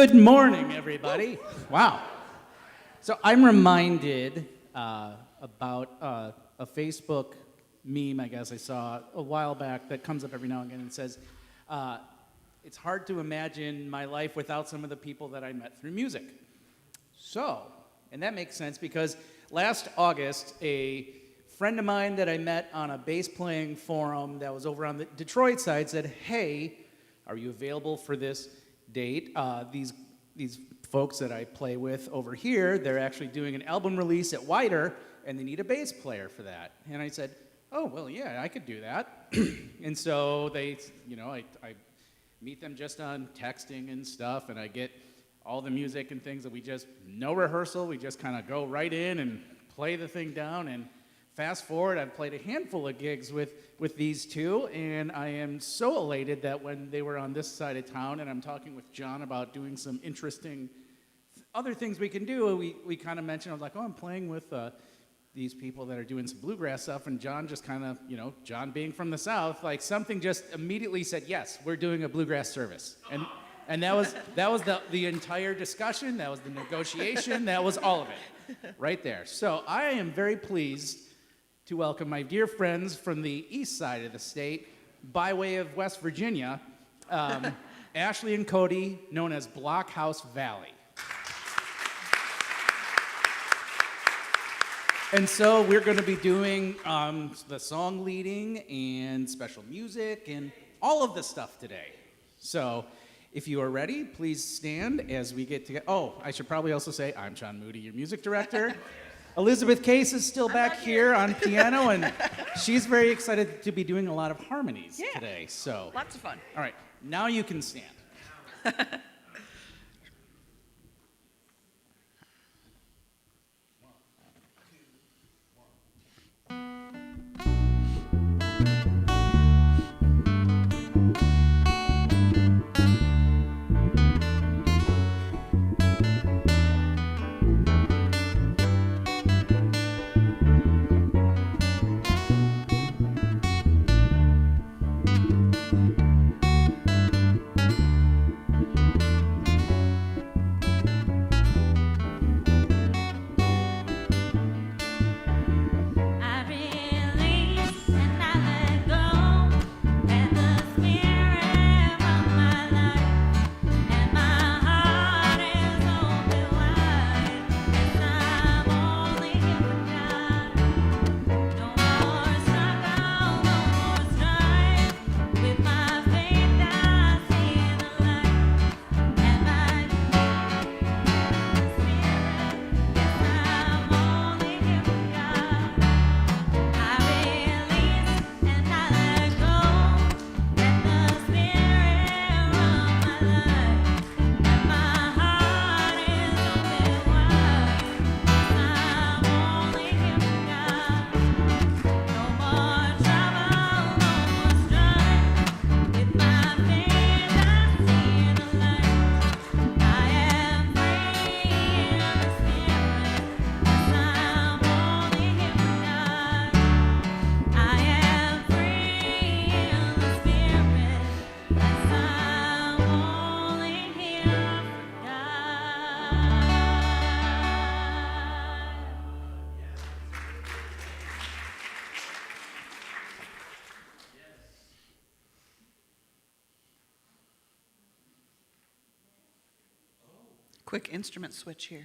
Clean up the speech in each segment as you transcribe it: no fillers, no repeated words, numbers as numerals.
Good morning, everybody. Wow. So I'm reminded about a Facebook meme, I guess I saw a while back that comes up every now and again and says, it's hard to imagine my life without some of the people that I met through music. So, and that makes sense because last August, a friend of mine that I met on a bass playing forum that was over on the Detroit side said, hey, are you available for this date? These folks that I play with over here, they're actually doing an album release at Wider, and they need a bass player for that. And I said, oh, well, yeah, I could do that. And so they, I meet them just on texting and stuff, and I get all the music and things that we just, no rehearsal, we just kind of go right in and play the thing down. And fast forward, I've played a handful of gigs with these two, and I am so elated that when they were on this side of town, and I'm talking with John about doing some interesting other things we can do, we kind of mentioned, I was like, oh, I'm playing with these people that are doing some bluegrass stuff, and John just kind of, John being from the South, like something just immediately said, yes, we're doing a bluegrass service. And that was the entire discussion, that was the negotiation, that was all of it, right there. So I am very pleased to welcome my dear friends from the east side of the state, by way of West Virginia, Ashley and Cody, known as Blockhouse Valley. And so we're going to be doing the song leading and special music and all of this stuff today. So if you are ready, please stand as we get to... Oh, I should probably also say I'm John Moody, your music director. Elizabeth Case is still back here on piano, and she's very excited to be doing a lot of harmonies today. So lots of fun. All right, now you can stand. Quick instrument switch here.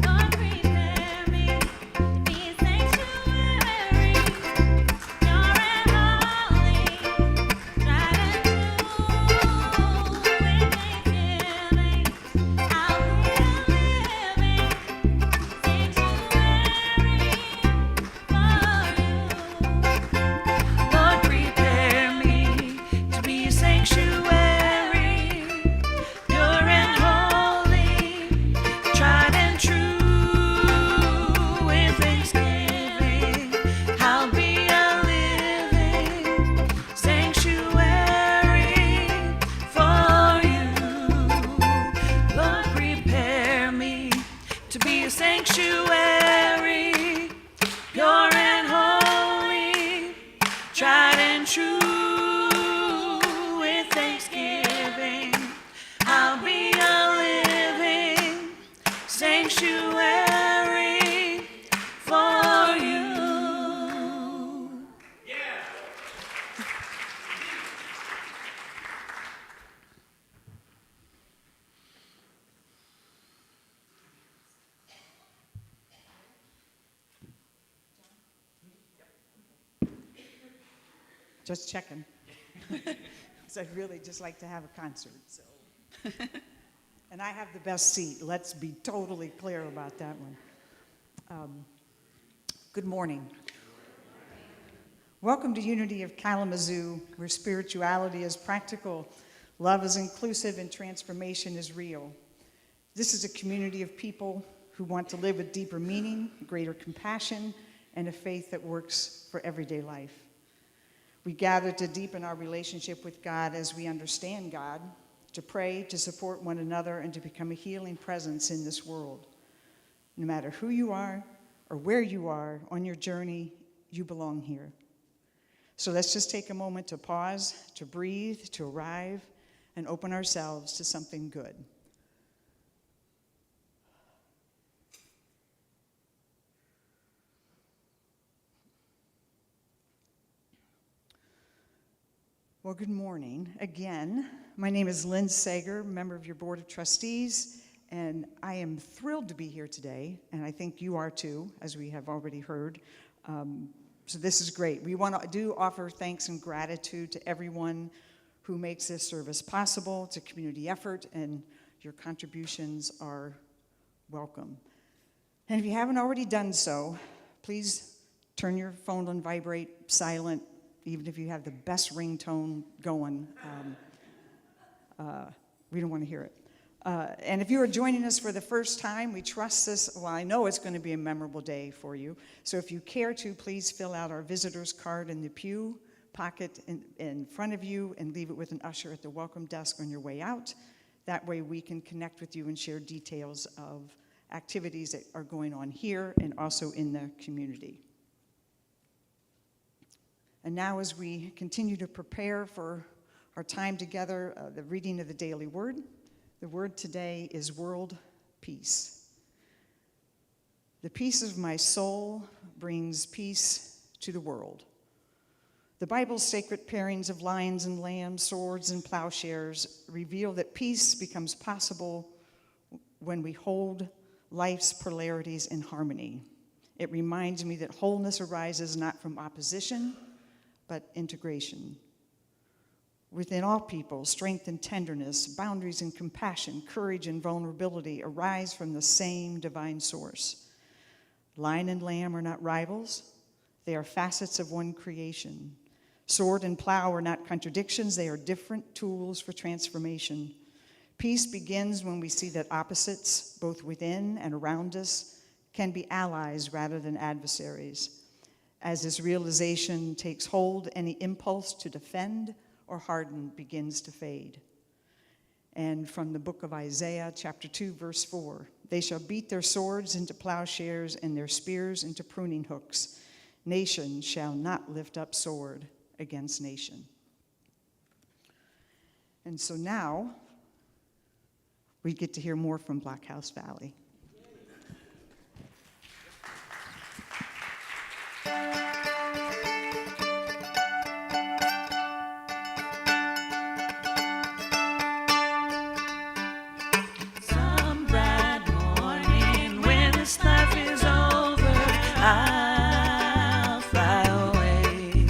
Don't prepare me. tried and true with thanksgiving. I'll be a living sanctuary for you. Just checking. Because I'd really just like to have a concert. So, and I have the best seat. Let's be totally clear about that one. Good morning. Welcome to Unity of Kalamazoo, where spirituality is practical, love is inclusive, and transformation is real. This is a community of people who want to live with deeper meaning, greater compassion, and a faith that works for everyday life. We gather to deepen our relationship with God as we understand God, to pray, to support one another, and to become a healing presence in this world. No matter who you are or where you are on your journey, you belong here. So let's just take a moment to pause, to breathe, to arrive, and open ourselves to something good. Well, good morning again. My name is Lynn Sager, member of your Board of Trustees, and I am thrilled to be here today, and I think you are too, as we have already heard. So this is great. We do offer thanks and gratitude to everyone who makes this service possible. It's a community effort, and your contributions are welcome. And if you haven't already done so, please turn your phone on vibrate, silent, even if you have the best ringtone going. We don't want to hear it. And if you are joining us for the first time, we trust this, well, I know it's going to be a memorable day for you. So if you care to, please fill out our visitor's card in the pew pocket in front of you and leave it with an usher at the welcome desk on your way out. That way we can connect with you and share details of activities that are going on here and also in the community. And now as we continue to prepare for our time together, the reading of the daily word, the word today is world peace. The peace of my soul brings peace to the world. The Bible's sacred pairings of lions and lambs, swords and plowshares reveal that peace becomes possible when we hold life's polarities in harmony. It reminds me that wholeness arises not from opposition, but integration. Within all people, strength and tenderness, boundaries and compassion, courage and vulnerability arise from the same divine source. Lion and lamb are not rivals. They are facets of one creation. Sword and plow are not contradictions. They are different tools for transformation. Peace begins when we see that opposites, both within and around us, can be allies rather than adversaries. As this realization takes hold, any impulse to defend or harden begins to fade. And from the book of Isaiah, chapter 2, verse 4, they shall beat their swords into plowshares and their spears into pruning hooks. Nation shall not lift up sword against nation. And so now we get to hear more from Black House Valley. Some bright morning when this life is over, I'll fly away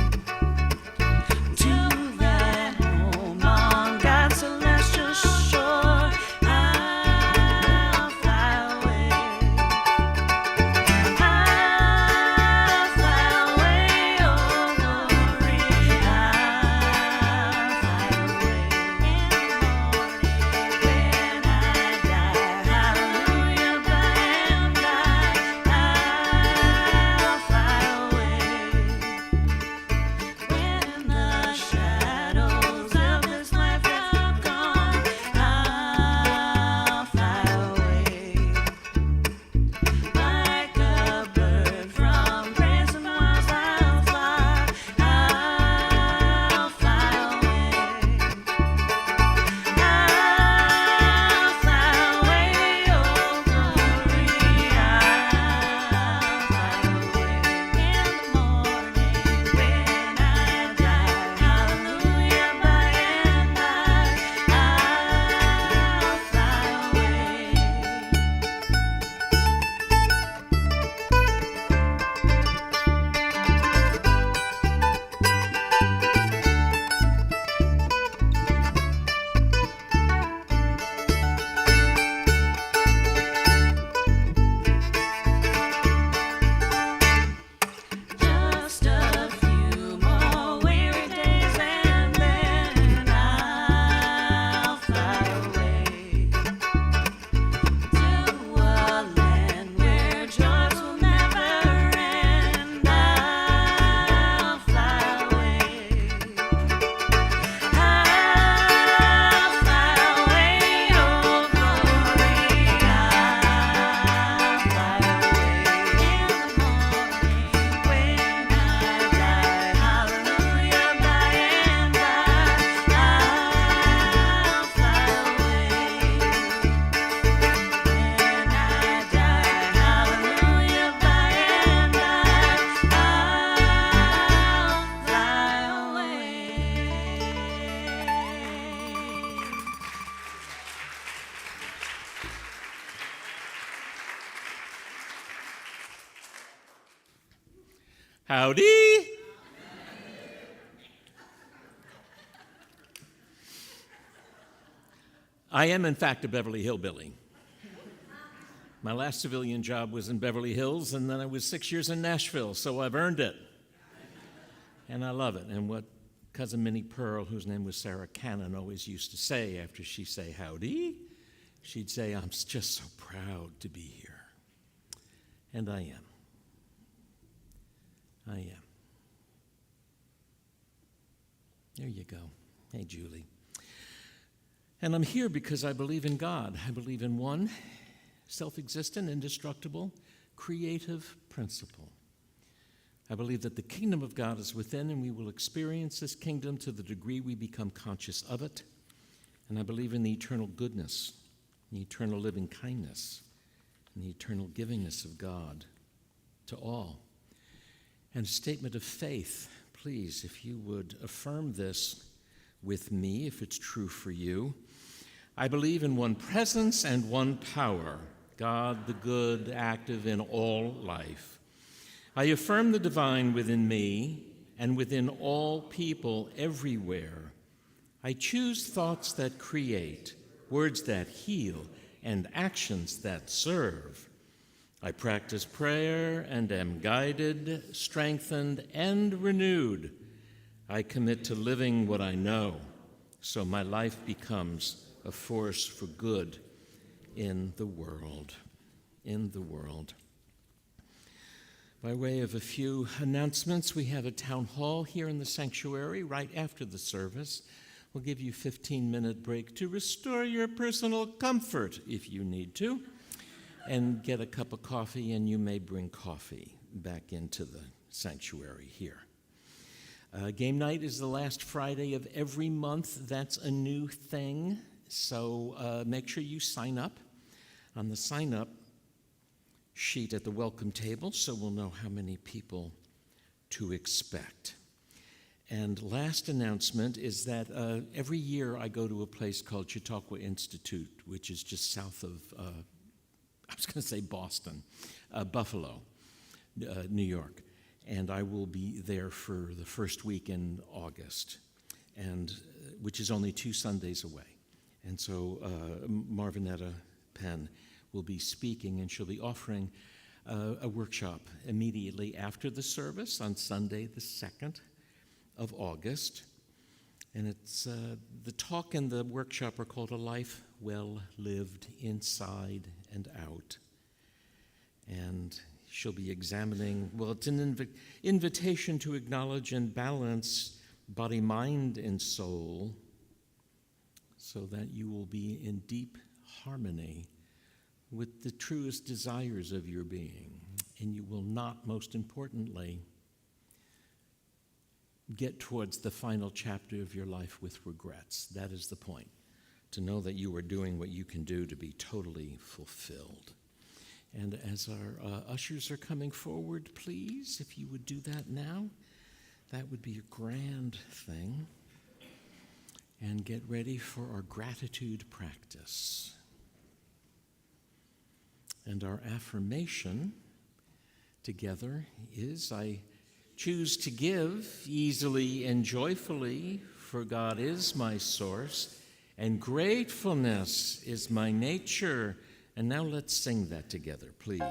to that home on God's celestial shore. I'll fly howdy. I am, in fact, a Beverly Hillbilly. My last civilian job was in Beverly Hills, and then I was 6 years in Nashville, so I've earned it. And I love it. And what Cousin Minnie Pearl, whose name was Sarah Cannon, always used to say after she'd say howdy, she'd say, I'm just so proud to be here. And I am. I am. There you go. Hey, Julie. And I'm here because I believe in God. I believe in one self-existent, indestructible, creative principle. I believe that the kingdom of God is within, and we will experience this kingdom to the degree we become conscious of it. And I believe in the eternal goodness, the eternal living kindness, and the eternal givingness of God to all. And a statement of faith, please, if you would affirm this with me, if it's true for you. I believe in one presence and one power, God the good, active in all life. I affirm the divine within me and within all people everywhere. I choose thoughts that create, words that heal, and actions that serve. I practice prayer and am guided, strengthened, and renewed. I commit to living what I know, so my life becomes a force for good in the world. In the world. By way of a few announcements, we have a town hall here in the sanctuary right after the service. We'll give you a 15-minute break to restore your personal comfort if you need to, and get a cup of coffee, and you may bring coffee back into the sanctuary here. Game night is the last Friday of every month. That's a new thing, so make sure you sign up on the sign-up sheet at the welcome table so we'll know how many people to expect. And last announcement is that every year I go to a place called Chautauqua Institute, which is just south of, I was going to say Boston, Buffalo, New York. And I will be there for the first week in August, and which is only 2 Sundays away. And so Marvinetta Penn will be speaking, and she'll be offering a workshop immediately after the service on Sunday, the 2nd of August. And it's the talk and the workshop are called A Life Well Lived Inside and Out. And she'll be examining, well, it's an invitation to acknowledge and balance body, mind, and soul so that you will be in deep harmony with the truest desires of your being, and you will not, most importantly, get towards the final chapter of your life with regrets. That is the point, to know that you are doing what you can do to be totally fulfilled. And as our ushers are coming forward, please, if you would do that now, that would be a grand thing. And get ready for our gratitude practice. And our affirmation together is, I choose to give easily and joyfully, for God is my source, and gratefulness is my nature. And now let's sing that together, please.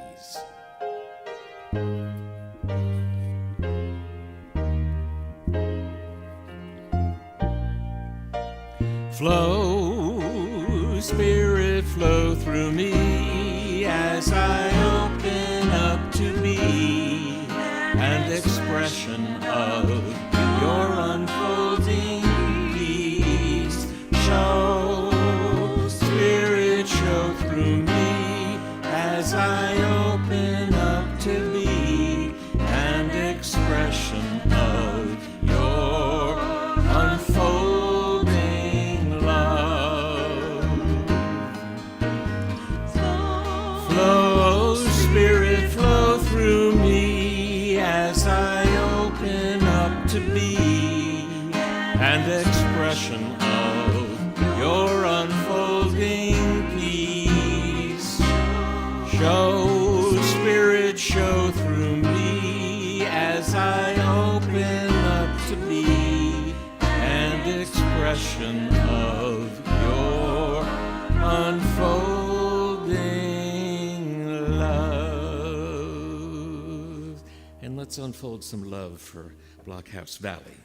Flow, Spirit, flow through me as I open up to be an expression of your unfolding peace. Show, Spirit, show through me as I open up to be an expression of your unfolding love. Flow, Spirit, flow through me as I open up to be an expression of your unfolding peace. Show, Spirit, show through me as I expression of your unfolding love. And let's unfold some love for Blockhouse Valley.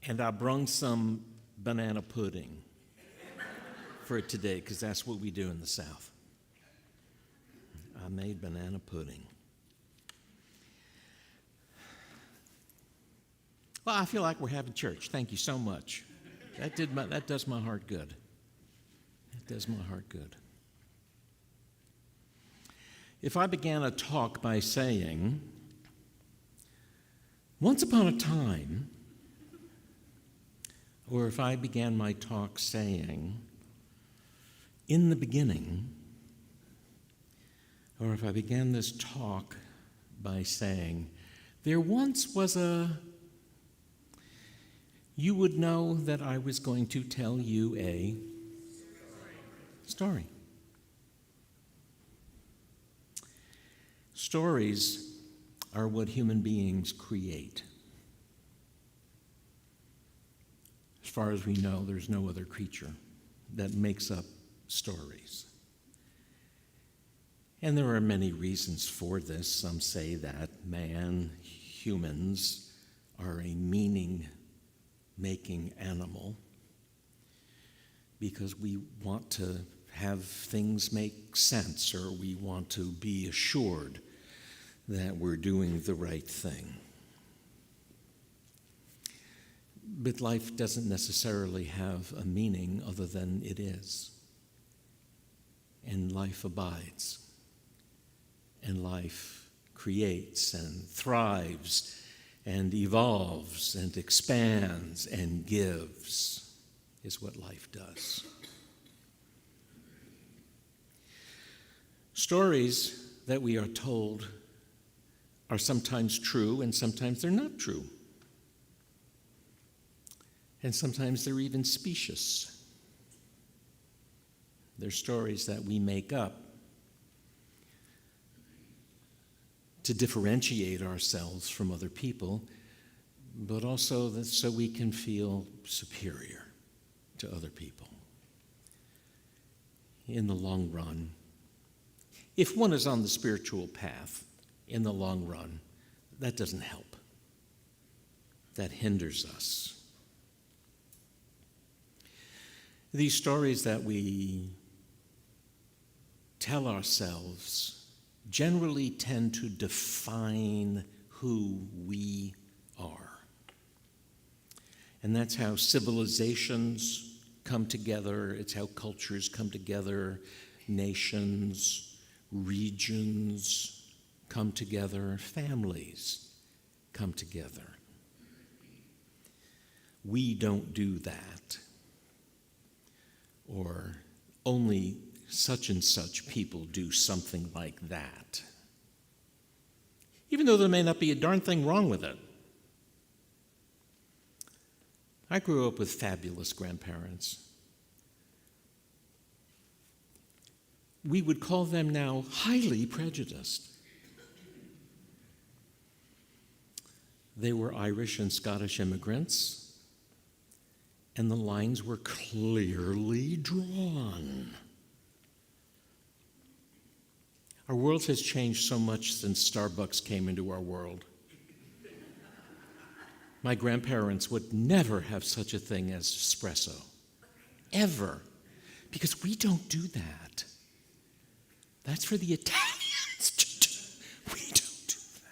And I brung some banana pudding for it today because that's what we do in the South. I made banana pudding. Well, I feel like we're having church. Thank you so much. That does my heart good. That does my heart good. If I began a talk by saying, once upon a time, or if I began my talk saying, in the beginning, or if I began this talk by saying, there once was you would know that I was going to tell you a story. Stories are what human beings create. As far as we know, there's no other creature that makes up stories. And there are many reasons for this. Some say that humans, are a meaning-making animal because we want to have things make sense, or we want to be assured that we're doing the right thing. But life doesn't necessarily have a meaning other than it is. And life abides. And life creates and thrives and evolves and expands and gives, is what life does. Stories that we are told are sometimes true and sometimes they're not true. And sometimes they're even specious. They're stories that we make up to differentiate ourselves from other people, but also so we can feel superior to other people. In the long run, if one is on the spiritual path, in the long run, that doesn't help. That hinders us. These stories that we tell ourselves generally tend to define who we are. And that's how civilizations come together. It's how cultures come together, nations, regions come together, families come together. We don't do that. Or only such and such people do something like that. Even though there may not be a darn thing wrong with it. I grew up with fabulous grandparents. We would call them now highly prejudiced. They were Irish and Scottish immigrants, and the lines were clearly drawn. Our world has changed so much since Starbucks came into our world. My grandparents would never have such a thing as espresso, ever, because we don't do that. That's for the Italians to do. We don't do that.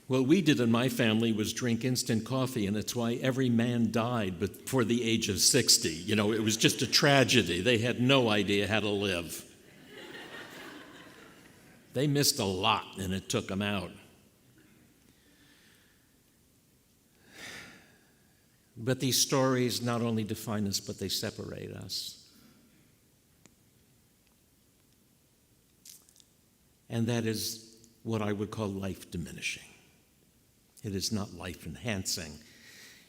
What we did in my family was drink instant coffee, and it's why every man died before the age of 60. You know, it was just a tragedy. They had no idea how to live. They missed a lot, and it took them out. But these stories not only define us, but they separate us. And that is what I would call life diminishing. It is not life enhancing.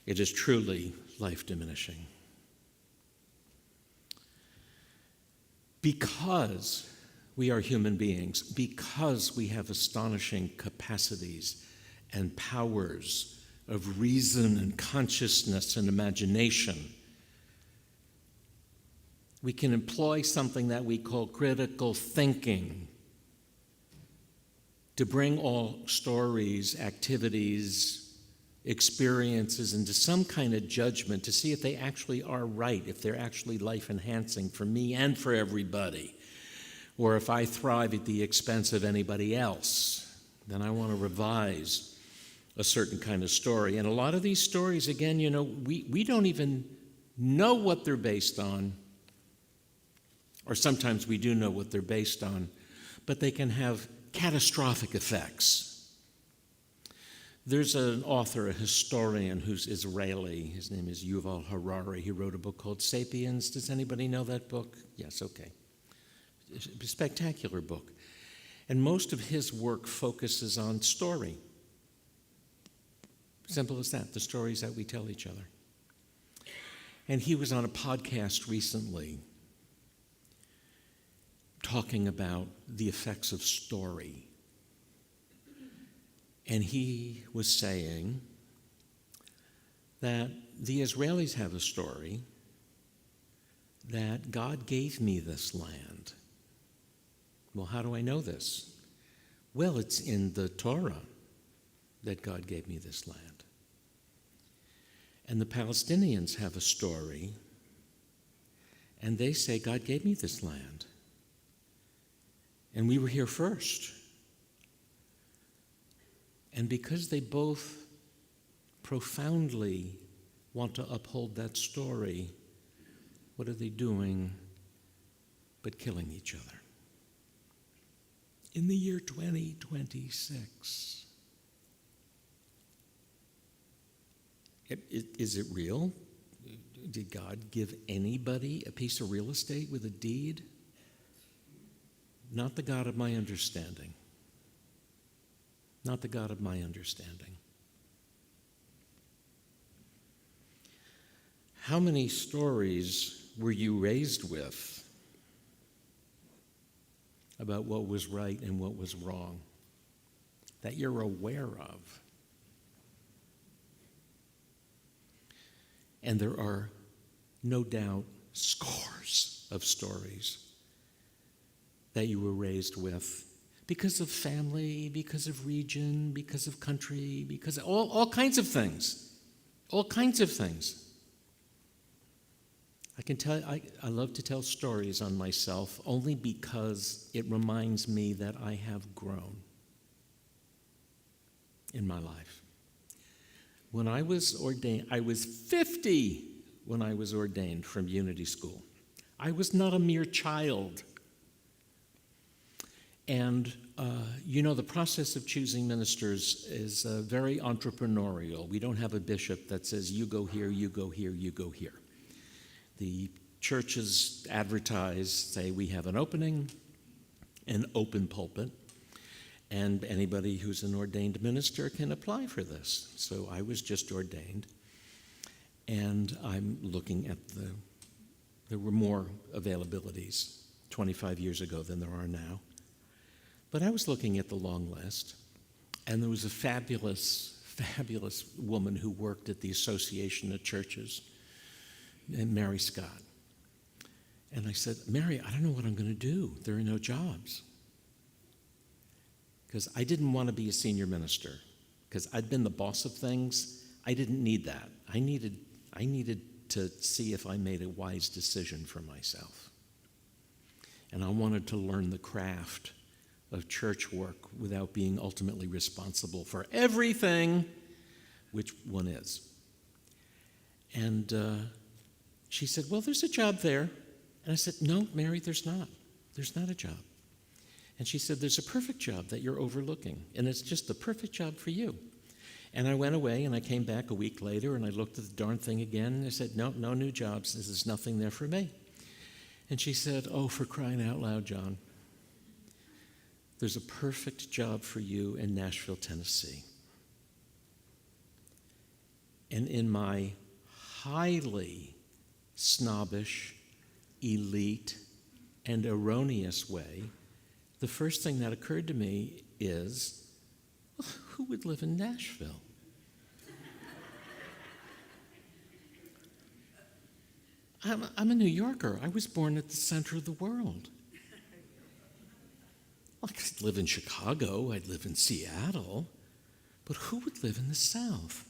It is truly life diminishing. Because we are human beings, because we have astonishing capacities and powers of reason and consciousness and imagination, we can employ something that we call critical thinking to bring all stories, activities, experiences into some kind of judgment to see if they actually are right, if they're actually life-enhancing for me and for everybody, or if I thrive at the expense of anybody else, then I want to revise a certain kind of story. And a lot of these stories, again, we don't even know what they're based on, or sometimes we do know what they're based on, but they can have catastrophic effects. There's an author, a historian who's Israeli. His name is Yuval Harari. He wrote a book called Sapiens. Does anybody know that book? Yes, okay. A spectacular book. And most of his work focuses on story. Simple as that, the stories that we tell each other. And he was on a podcast recently talking about the effects of story. And he was saying that the Israelis have a story that God gave me this land. Well, how do I know this? Well, it's in the Torah that God gave me this land. And the Palestinians have a story, and they say, God gave me this land. And we were here first. And because they both profoundly want to uphold that story, what are they doing but killing each other? In the year 2026. Is it real? Did God give anybody a piece of real estate with a deed? Not the God of my understanding. Not the God of my understanding. How many stories were you raised with about what was right and what was wrong that you're aware of? And there are no doubt scores of stories that you were raised with because of family, because of region, because of country, because of all kinds of things. All kinds of things. I love to tell stories on myself only because it reminds me that I have grown in my life. When I was ordained, I was 50 when I was ordained from Unity School. I was not a mere child. And, the process of choosing ministers is very entrepreneurial. We don't have a bishop that says, you go here, you go here, you go here. The churches advertise, say, we have an opening, an open pulpit, and anybody who's an ordained minister can apply for this. So I was just ordained, and I'm looking at there were more availabilities 25 years ago than there are now. But I was looking at the long list, and there was a fabulous, fabulous woman who worked at the Association of Churches, named Mary Scott. And I said, Mary, I don't know what I'm going to do. There are no jobs. Because I didn't want to be a senior minister, because I'd been the boss of things. I didn't need that. I needed to see if I made a wise decision for myself. And I wanted to learn the craft of church work without being ultimately responsible for everything, which one is. And she said, well, there's a job there. And I said, no, Mary, there's not. There's not a job. And she said, there's a perfect job that you're overlooking, and it's just the perfect job for you. And I went away, and I came back a week later, and I looked at the darn thing again, and I said, no new jobs. There's nothing there for me. And she said, oh, for crying out loud, John, there's a perfect job for you in Nashville, Tennessee. And in my highly snobbish, elite, and erroneous way, the first thing that occurred to me is, well, who would live in Nashville? I'm a New Yorker. I was born at the center of the world. Well, I could live in Chicago. I'd live in Seattle. But who would live in the South?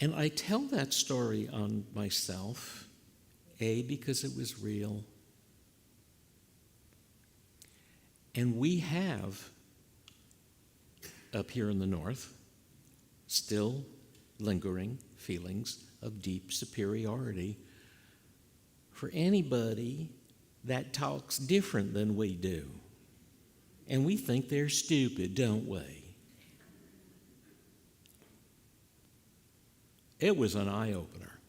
And I tell that story on myself, A, because it was real. And we have, up here in the north, still lingering feelings of deep superiority for anybody that talks different than we do. And we think they're stupid, don't we? It was an eye-opener.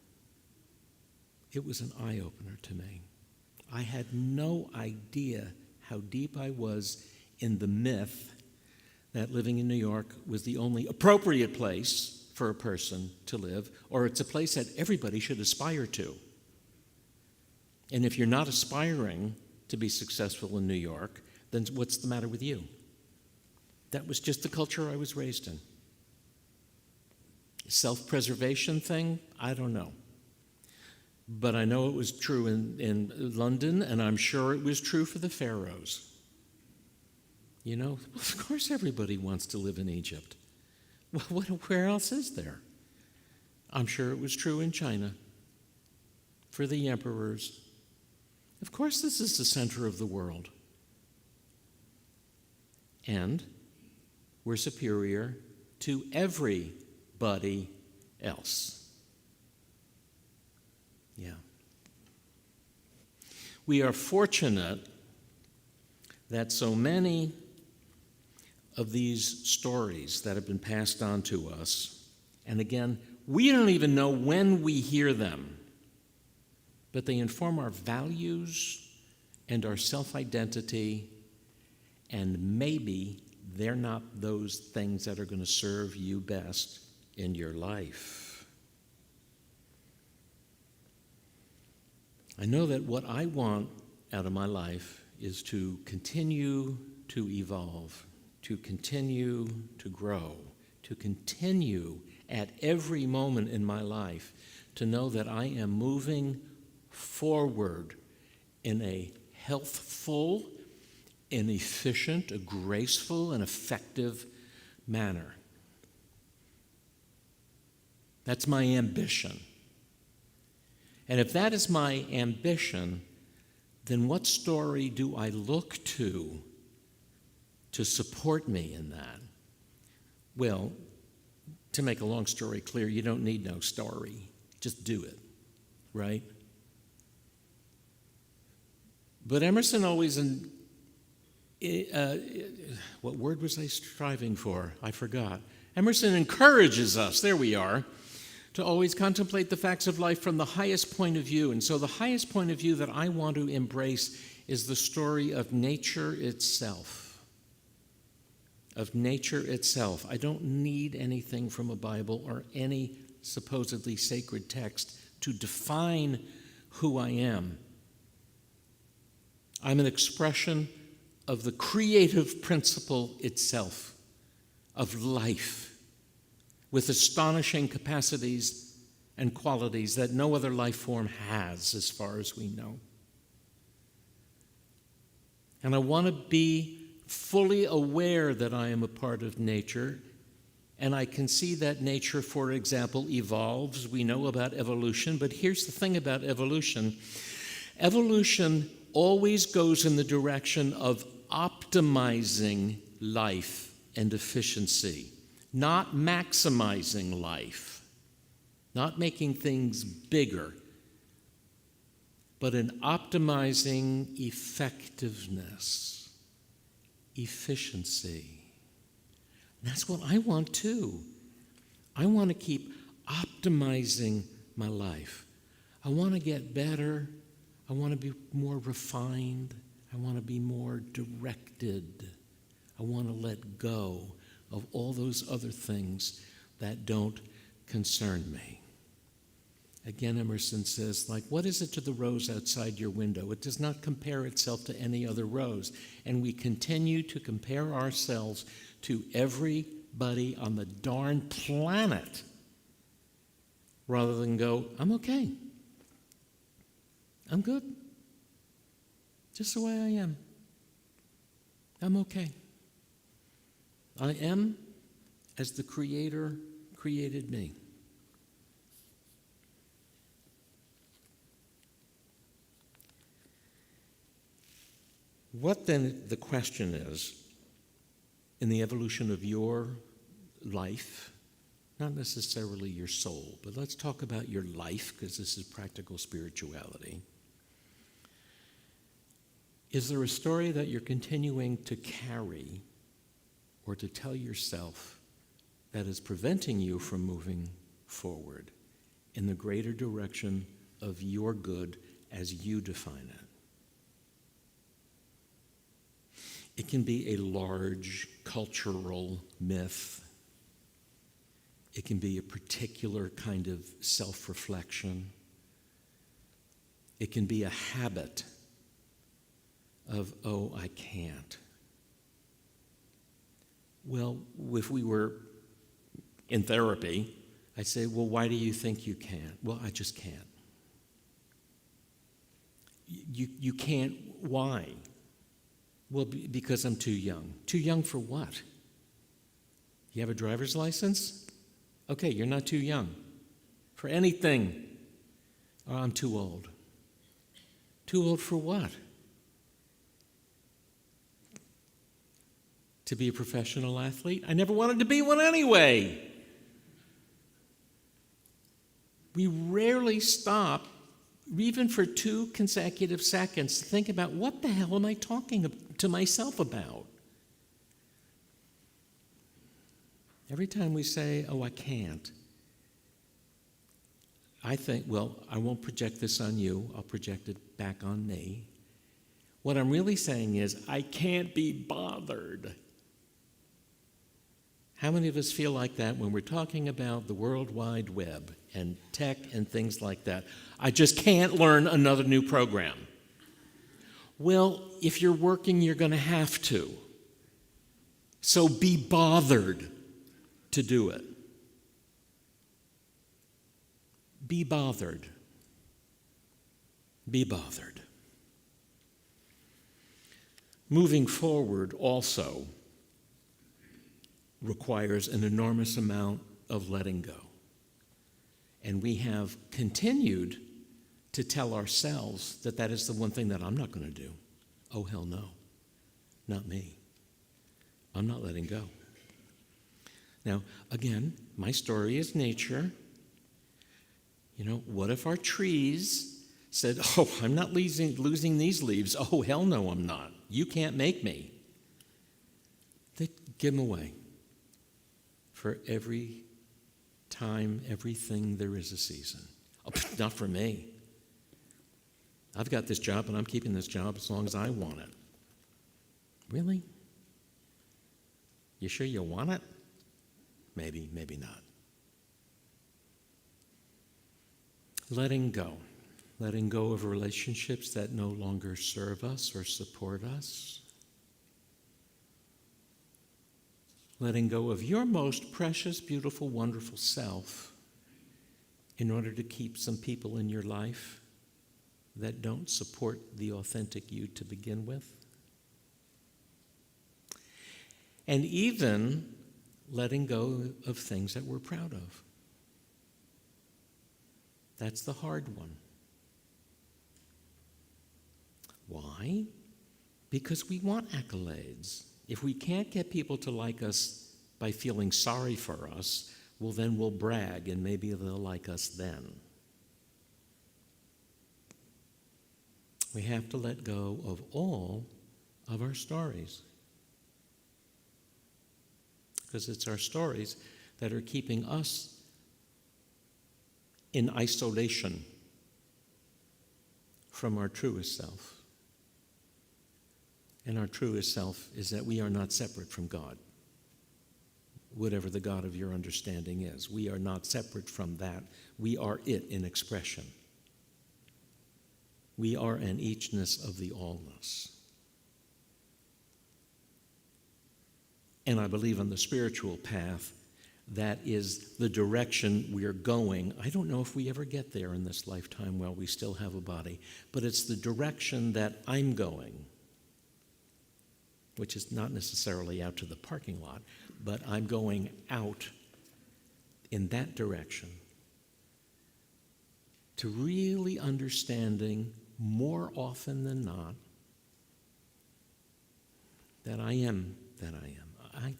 It was an eye-opener to me. I had no idea how deep I was in the myth that living in New York was the only appropriate place for a person to live, or it's a place that everybody should aspire to. And if you're not aspiring to be successful in New York, then what's the matter with you? That was just the culture I was raised in. Self-preservation thing, I don't know. But I know it was true in London, and I'm sure it was true for the Pharaohs. You know, of course everybody wants to live in Egypt. Well, where else is there? I'm sure it was true in China for the emperors. Of course this is the center of the world. And we're superior to everybody else. Yeah. We are fortunate that so many of these stories that have been passed on to us, and again, we don't even know when we hear them, but they inform our values and our self-identity, and maybe they're not those things that are going to serve you best in your life. I know that what I want out of my life is to continue to evolve, to continue to grow, to continue at every moment in my life to know that I am moving forward in a healthful, an efficient, a graceful, and effective manner. That's my ambition. And if that is my ambition, then what story do I look to support me in that? Well, to make a long story clear, you don't need no story. Just do it, right? But Emerson always, what word was I striving for? I forgot. Emerson encourages us, there we are, to always contemplate the facts of life from the highest point of view. And so the highest point of view that I want to embrace is the story of nature itself. Of nature itself. I don't need anything from a Bible or any supposedly sacred text to define who I am. I'm an expression of the creative principle itself, of life, with astonishing capacities and qualities that no other life form has, as far as we know. And I want to be fully aware that I am a part of nature, and I can see that nature, for example, evolves. We know about evolution, but here's the thing about evolution. Evolution always goes in the direction of optimizing life and efficiency, not maximizing life, not making things bigger, but in optimizing effectiveness, efficiency. And that's what I want too. I want to keep optimizing my life. I want to get better. I want to be more refined. I want to be more directed. I want to let go of all those other things that don't concern me. Again, Emerson says, like, what is it to the rose outside your window? It does not compare itself to any other rose. And we continue to compare ourselves to everybody on the darn planet rather than go, I'm okay. I'm good. Just the way I am. I'm okay. I am as the Creator created me. What then the question is, in the evolution of your life, not necessarily your soul, but let's talk about your life, because this is practical spirituality. Is there a story that you're continuing to carry or to tell yourself that is preventing you from moving forward in the greater direction of your good as you define it? It can be a large cultural myth. It can be a particular kind of self-reflection. It can be a habit of, oh, I can't. Well, if we were in therapy, I'd say, well, why do you think you can't? Well, I just can't. You can't, why? Well, because I'm too young. Too young for what? You have a driver's license? Okay, you're not too young for anything. Oh, I'm too old. Too old for what? To be a professional athlete? I never wanted to be one anyway. We rarely stop, even for 2 consecutive seconds, to think about, what the hell am I talking to myself about? Every time we say, oh, I can't, I think, well, I won't project this on you. I'll project it back on me. What I'm really saying is, I can't be bothered. How many of us feel like that when we're talking about the World Wide Web and tech and things like that? I just can't learn another new program. Well, if you're working, you're going to have to. So be bothered to do it. Be bothered. Be bothered. Moving forward also requires an enormous amount of letting go. And we have continued to tell ourselves that that is the one thing that I'm not going to do. Oh, hell no. Not me. I'm not letting go. Now, again, my story is nature. You know, what if our trees said, oh, I'm not losing these leaves. Oh, hell no, I'm not. You can't make me. They'd give them away. For every time, everything, there is a season. Oh, not for me. I've got this job, and I'm keeping this job as long as I want it. Really? You sure you want it? Maybe, maybe not. Letting go. Letting go of relationships that no longer serve us or support us. Letting go of your most precious, beautiful, wonderful self in order to keep some people in your life that don't support the authentic you to begin with. And even letting go of things that we're proud of. That's the hard one. Why? Because we want accolades. If we can't get people to like us by feeling sorry for us, well, then we'll brag, and maybe they'll like us then. We have to let go of all of our stories, because it's our stories that are keeping us in isolation from our truest self. And our truest self is that we are not separate from God, whatever the God of your understanding is. We are not separate from that. We are it in expression. We are an eachness of the allness. And I believe on the spiritual path, that is the direction we are going. I don't know if we ever get there in this lifetime while we still have a body, but it's the direction that I'm going, which is not necessarily out to the parking lot, but I'm going out in that direction to really understanding more often than not that I am that I am.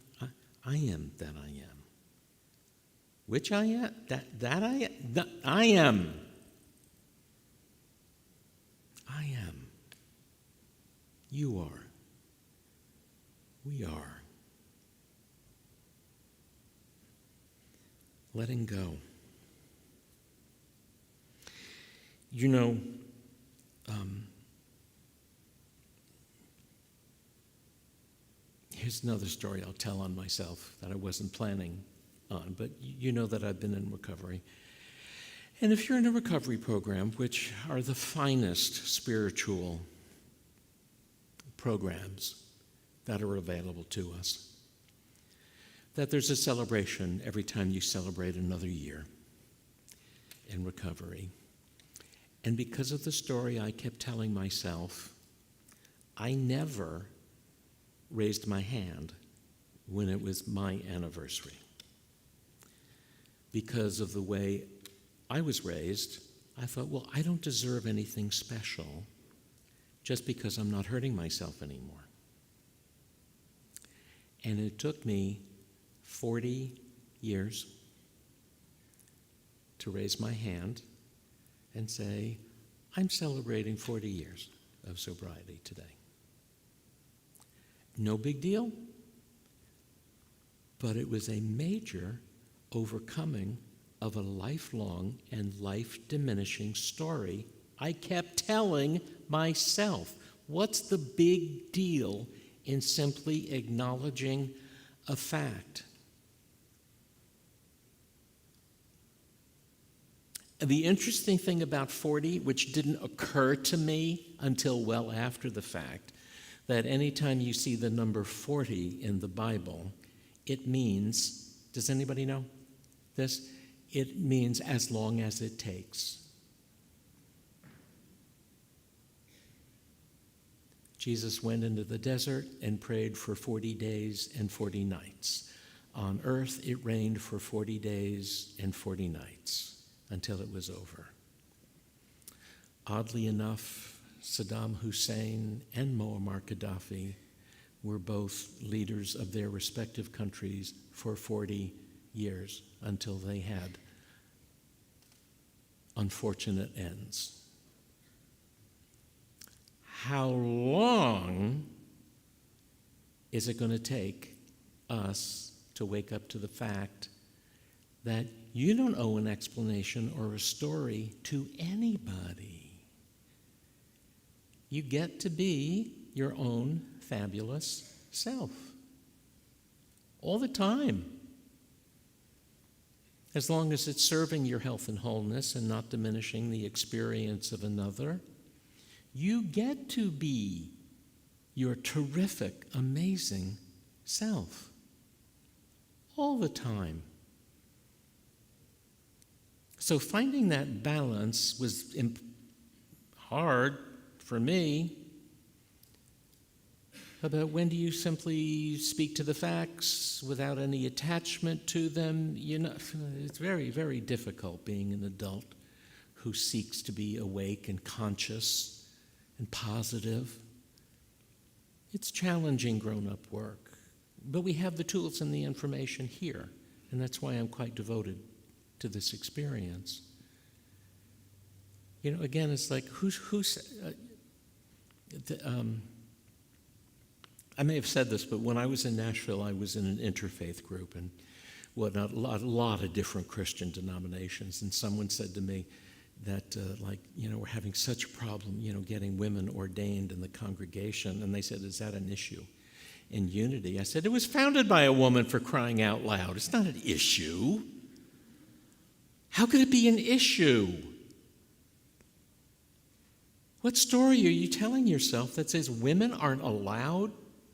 I am that I am. Which I am? That I am? I am. I am. You are. We are. Letting go. You know, here's another story I'll tell on myself that I wasn't planning on, but you know that I've been in recovery. And if you're in a recovery program, which are the finest spiritual programs that are available to us, that there's a celebration every time you celebrate another year in recovery. And because of the story I kept telling myself, I never raised my hand when it was my anniversary. Because of the way I was raised, I thought, well, I don't deserve anything special just because I'm not hurting myself anymore. And it took me 40 years to raise my hand and say, I'm celebrating 40 years of sobriety today. No big deal, but it was a major overcoming of a lifelong and life-diminishing story I kept telling myself. What's the big deal in simply acknowledging a fact? The interesting thing about 40, which didn't occur to me until well after the fact, that anytime you see the number 40 in the Bible, it means, does anybody know this? It means as long as it takes. Jesus went into the desert and prayed for 40 days and 40 nights. On earth, it rained for 40 days and 40 nights until it was over. Oddly enough, Saddam Hussein and Muammar Gaddafi were both leaders of their respective countries for 40 years until they had unfortunate ends. How long is it going to take us to wake up to the fact that you don't owe an explanation or a story to anybody? You get to be your own fabulous self all the time. As long as it's serving your health and wholeness and not diminishing the experience of another, you get to be your terrific, amazing self all the time. So finding that balance was hard for me. About when do you simply speak to the facts without any attachment to them? You know, it's very, very difficult being an adult who seeks to be awake and conscious and positive. It's challenging grown-up work, but we have the tools and the information here, and that's why I'm quite devoted to this experience. You know, again, it's like I may have said this, but when I was in Nashville, I was in an interfaith group, and a lot of different Christian denominations. And someone said to me that, we're having such a problem, getting women ordained in the congregation. And they said, is that an issue in unity? I said, it was founded by a woman, for crying out loud. It's not an issue. How could it be an issue? What story are you telling yourself that says women aren't allowed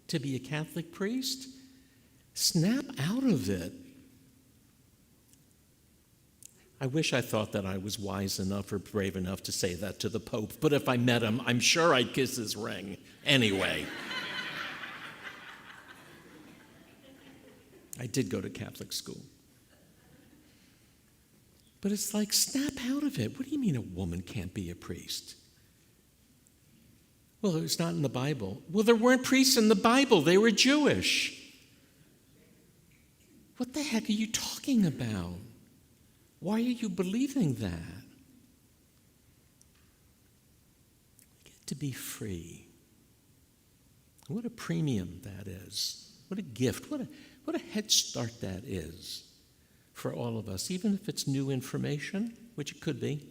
to be a Catholic priest? Snap out of it. I wish I thought that I was wise enough or brave enough to say that to the Pope, but if I met him, I'm sure I'd kiss his ring. Anyway. I did go to Catholic school. But it's like, snap out of it. What do you mean a woman can't be a priest? Well, it's not in the Bible. Well, there weren't priests in the Bible. They were Jewish. What the heck are you talking about? Why are you believing that? Get to be free. What a premium that is. What a gift. What a head start that is for all of us, even if it's new information, which it could be.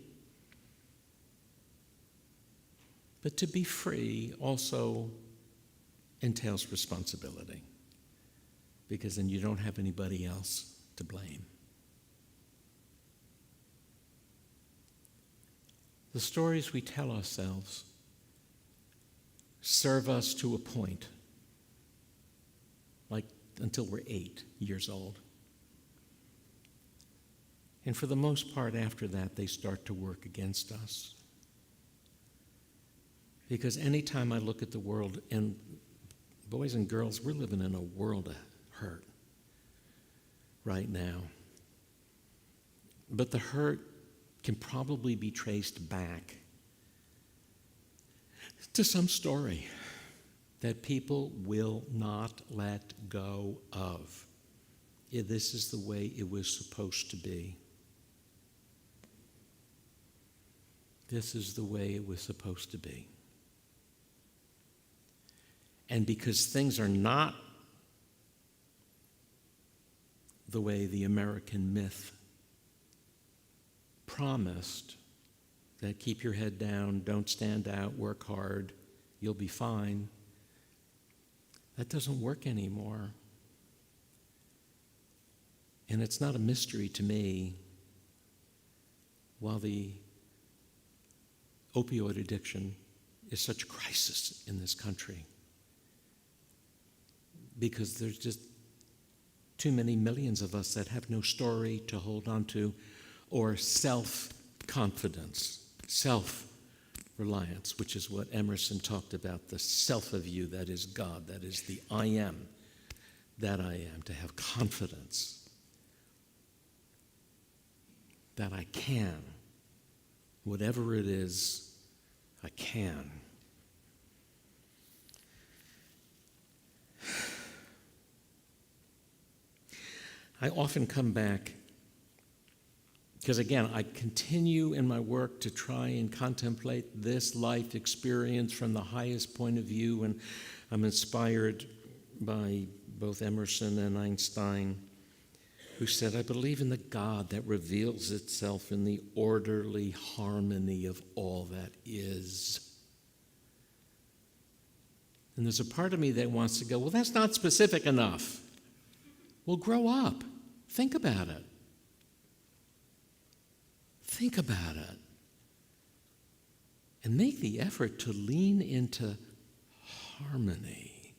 But to be free also entails responsibility, because then you don't have anybody else to blame. The stories we tell ourselves serve us to a point, like until we're 8 years old. And for the most part after that, they start to work against us. Because anytime I look at the world, and boys and girls, we're living in a world of hurt right now. But the hurt can probably be traced back to some story that people will not let go of. Yeah, this is the way it was supposed to be. This is the way it was supposed to be. And because things are not the way the American myth promised, that keep your head down, don't stand out, work hard, you'll be fine, that doesn't work anymore. And it's not a mystery to me, while the opioid addiction is such a crisis in this country, because there's just too many millions of us that have no story to hold on to, or self-confidence, self-reliance, which is what Emerson talked about, the self of you, that is God, that is the I am, that I am, to have confidence that I can, whatever it is, I can. I often come back, because again, I continue in my work to try and contemplate this life experience from the highest point of view, and I'm inspired by both Emerson and Einstein, who said, I believe in the God that reveals itself in the orderly harmony of all that is. And there's a part of me that wants to go, well, that's not specific enough. Well, grow up. Think about it. Think about it. And make the effort to lean into harmony.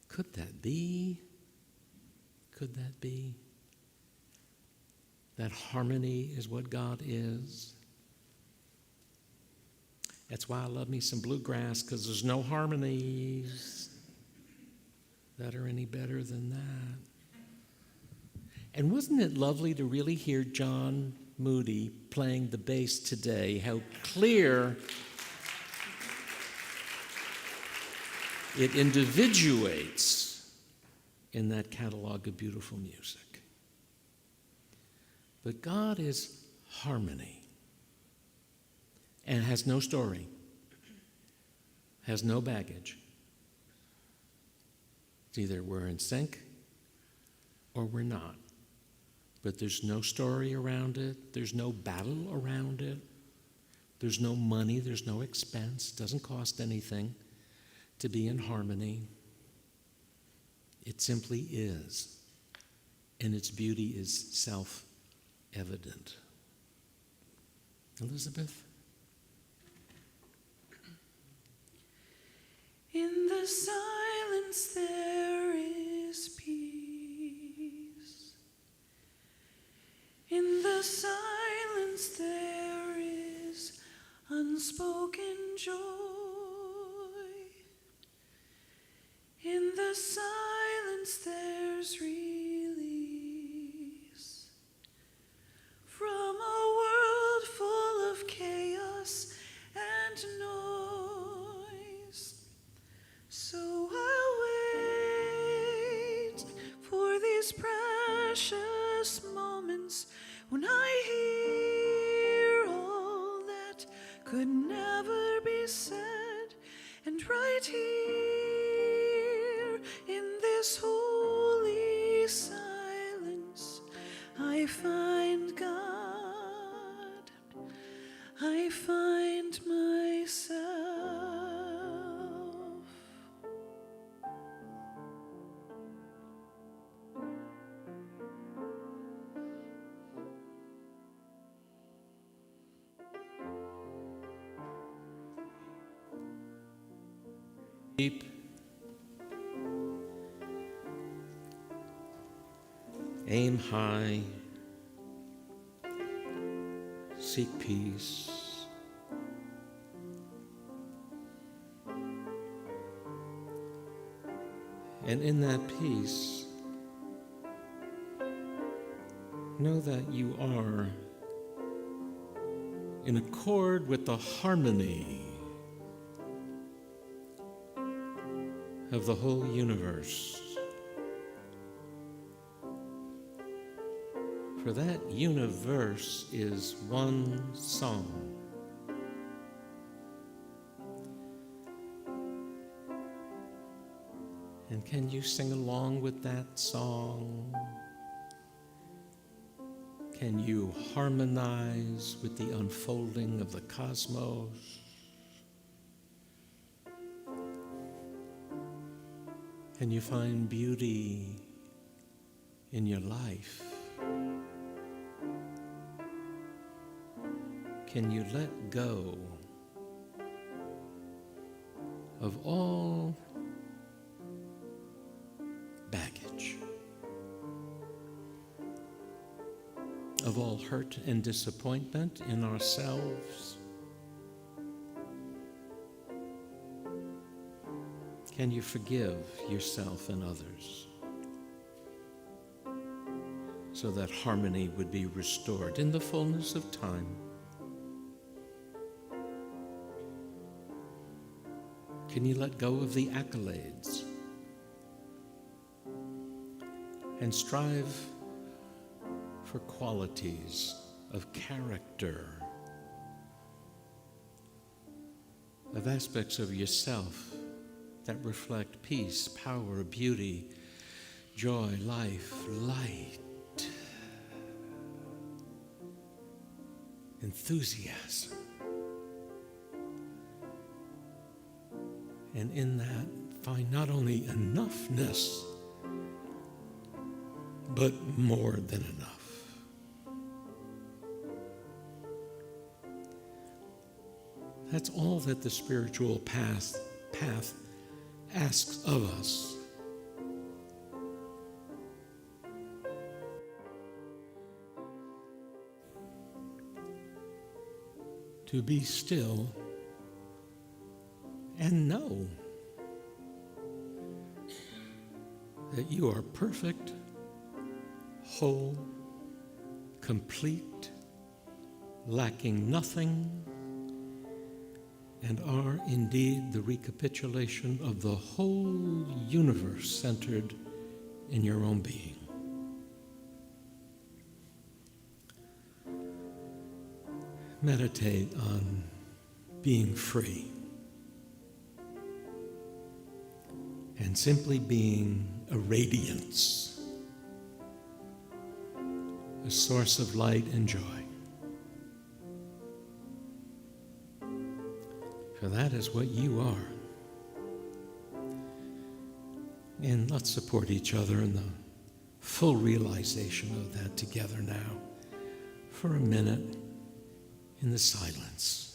Could that be? Could that be? That harmony is what God is. That's why I love me some bluegrass, because there's no harmonies that are any better than that. And wasn't it lovely to really hear John Moody playing the bass today? How clear it individuates in that catalog of beautiful music. But God is harmony and has no story, has no baggage. It's either we're in sync or we're not. But there's no story around it. There's no battle around it. There's no money. There's no expense. It doesn't cost anything to be in harmony. It simply is. And its beauty is self-evident. Elizabeth? In the silence there is peace. In the silence there is unspoken joy. In the silence there's release from a world full of chaos and noise. precious moments when I hear all that could never be said, and right here in this holy silence I find God, I find myself. Deep. Aim high. Seek peace. And in that peace, know that you are in accord with the harmony of the whole universe. For that universe is one song. And can you sing along with that song? Can you harmonize with the unfolding of the cosmos? Can you find beauty in your life? Can you let go of all baggage, of all hurt and disappointment in ourselves? Can you forgive yourself and others so that harmony would be restored in the fullness of time? Can you let go of the accolades and strive for qualities of character, of aspects of yourself that reflect peace, power, beauty, joy, life, light, enthusiasm? And in that, find not only enoughness, but more than enough. That's all that the spiritual path asks of us. To be still and know that you are perfect, whole, complete, lacking nothing, and are indeed the recapitulation of the whole universe centered in your own being. Meditate on being free and simply being a radiance, a source of light and joy. For that is what you are. And let's support each other in the full realization of that together now, for a minute in the silence.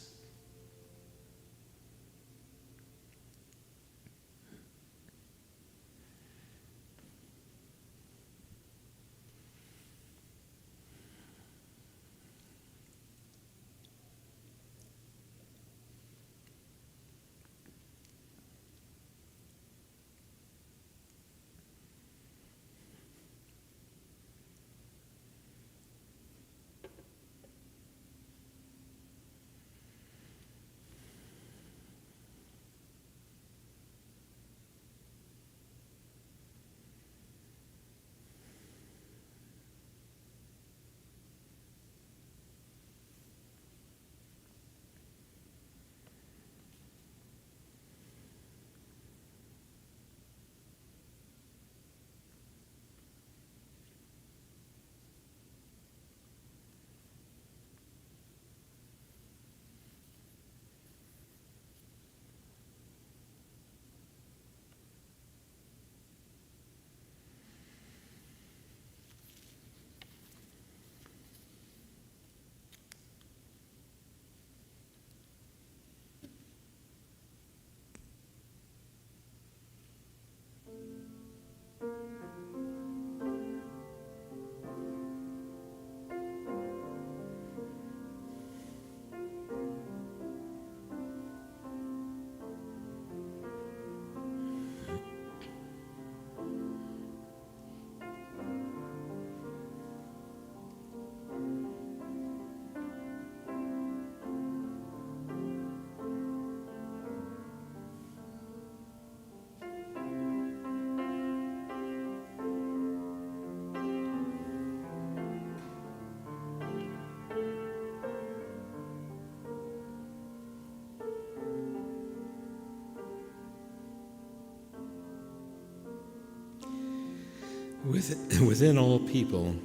Within all people,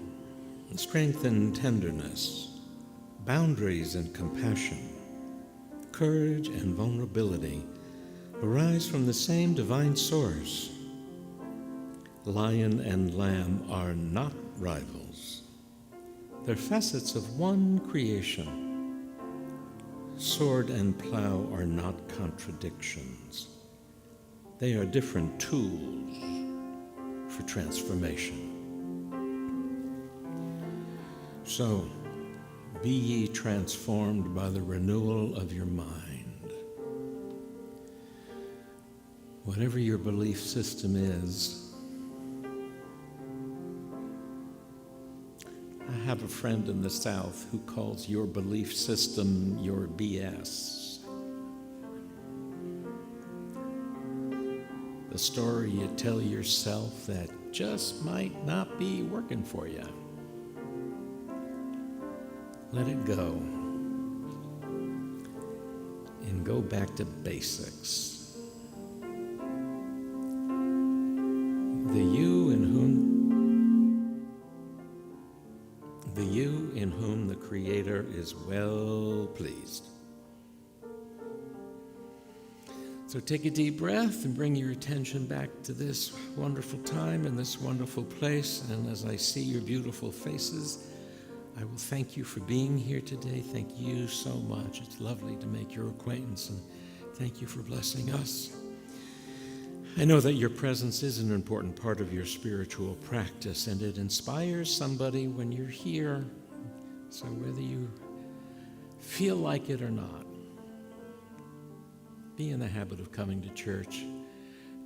strength and tenderness, boundaries and compassion, courage and vulnerability arise from the same divine source. Lion and lamb are not rivals. They're facets of one creation. Sword and plow are not contradictions. They are different tools for transformation. So, be ye transformed by the renewal of your mind. Whatever your belief system is, I have a friend in the South who calls your belief system your BS. The story you tell yourself that just might not be working for you. Let it go. And go back to basics. The you in whom the Creator is well pleased. So take a deep breath and bring your attention back to this wonderful time and this wonderful place. And as I see your beautiful faces, I will thank you for being here today. Thank you so much. It's lovely to make your acquaintance, and thank you for blessing us. I know that your presence is an important part of your spiritual practice, and it inspires somebody when you're here. So whether you feel like it or not, be in the habit of coming to church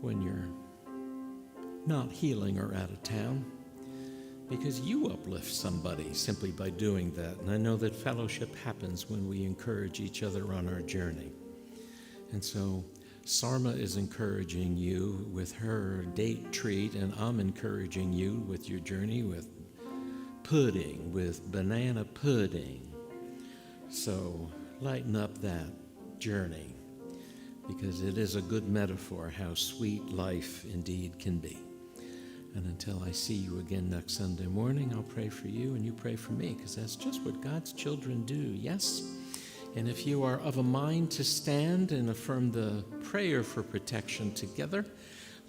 when you're not healing or out of town, because you uplift somebody simply by doing that. And I know that fellowship happens when we encourage each other on our journey. And so Sarma is encouraging you with her date treat, and I'm encouraging you with your journey with pudding, with banana pudding. So lighten up that journey, because it is a good metaphor how sweet life indeed can be. And until I see you again next Sunday morning, I'll pray for you and you pray for me, because that's just what God's children do, yes? And if you are of a mind to stand and affirm the prayer for protection together,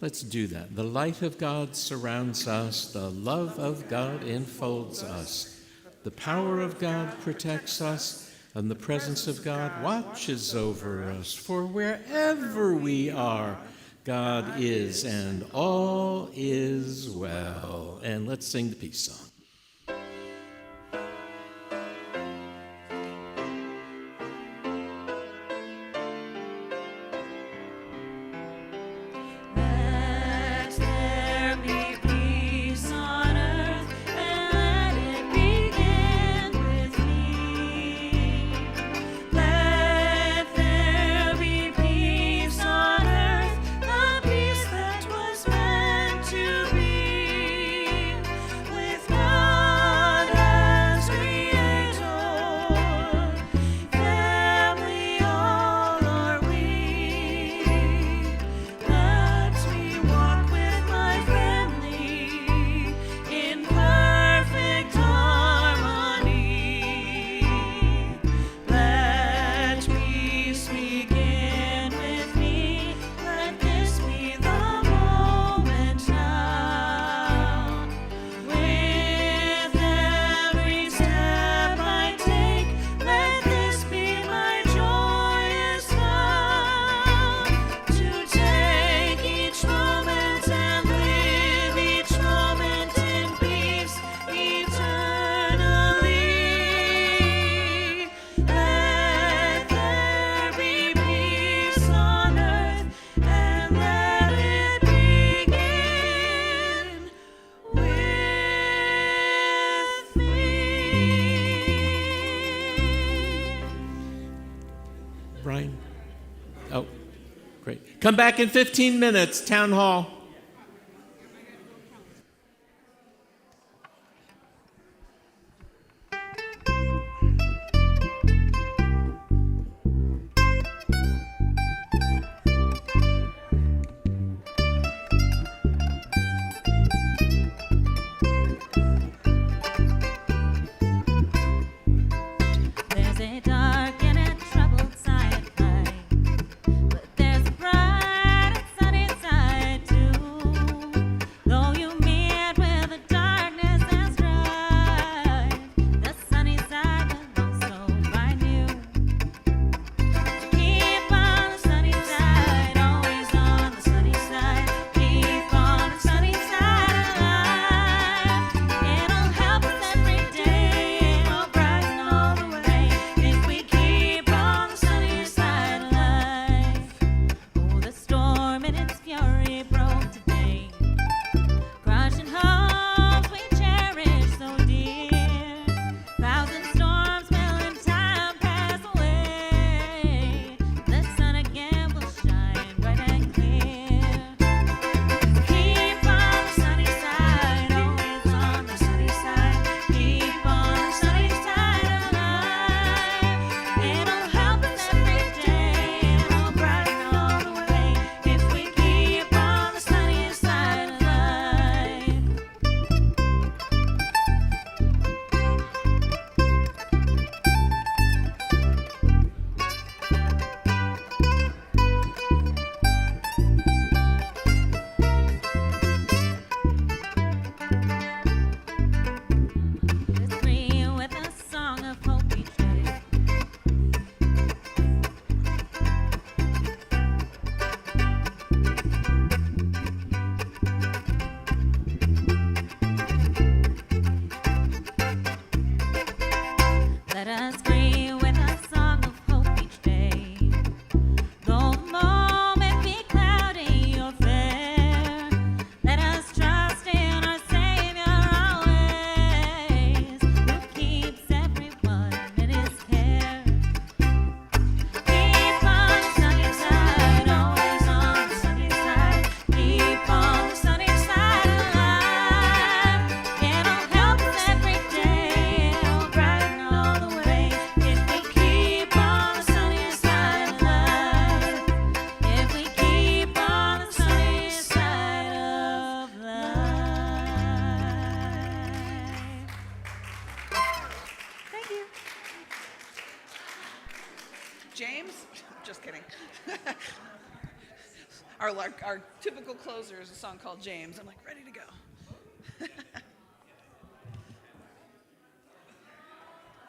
let's do that. The light of God surrounds us. The love of God enfolds us. The power of God protects us. And the presence of God watches over us. For wherever we are, God is, and all is well. And let's sing the peace song. Brian? Oh, great. Come back in 15 minutes, Town Hall. James? Just kidding. our typical closer is a song called James. I'm like, ready to go.